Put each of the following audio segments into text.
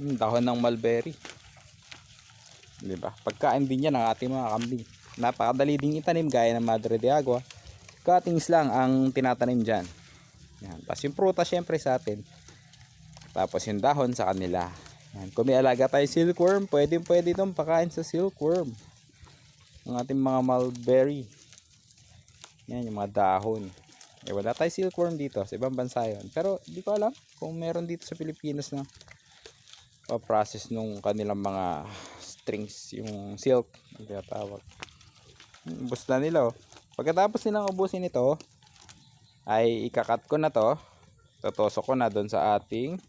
Dahon ng mulberry. Diba? Pagkain din yan ng ating mga kambing. Napakadali ding itanim gaya ng Madre de Agua. Cuttings lang ang tinatanim dyan. Yan. Tapos yung prutas syempre sa atin. Tapos yung dahon sa kanila. Yan. Kung may alaga tayo silkworm, pwede itong pakain sa silkworm. Ang ating mga mulberry. Yan yung mga dahon. Wala tayo silkworm dito. Sa ibang bansa yun. Pero di ko alam kung meron dito sa Pilipinas na process nung kanilang mga strings, yung silk ang tinatawag. Ubus na nila oh. Pagkatapos nilang ubusin ito ay ikakat ko na to, tutosok ko na doon sa ating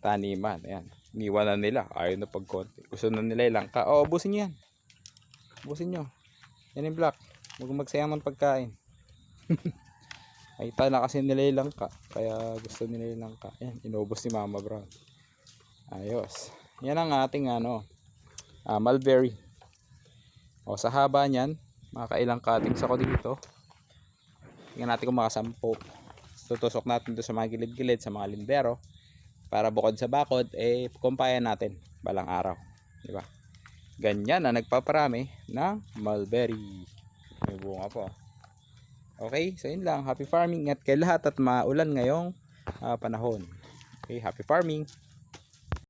taniman. Ayan, iniwan na nila, ayaw na pagkonti, gusto na nila ilangka. Ubusin nyo yan, ubusin nyo yan yung black, huwag magsayang ng pagkain. Ay na kasi nila ilangka, kaya gusto nila ilangka. Ayan, inubos ni Mama Brown. Ayos, yan ang ating mulberry. Sa haba niyan, makakailang cuttings ako dito. Tingnan natin kung makasampo. Tutusok natin to sa mga gilid-gilid, sa mga lindero, para bukod sa bakod kumpayan natin balang araw, di ba? Ganyan na nagpaparami ng mulberry. May bunga po. Okay, so yun lang. Happy farming. Ingat kayo lahat at maulan ngayong panahon. Okay, happy farming.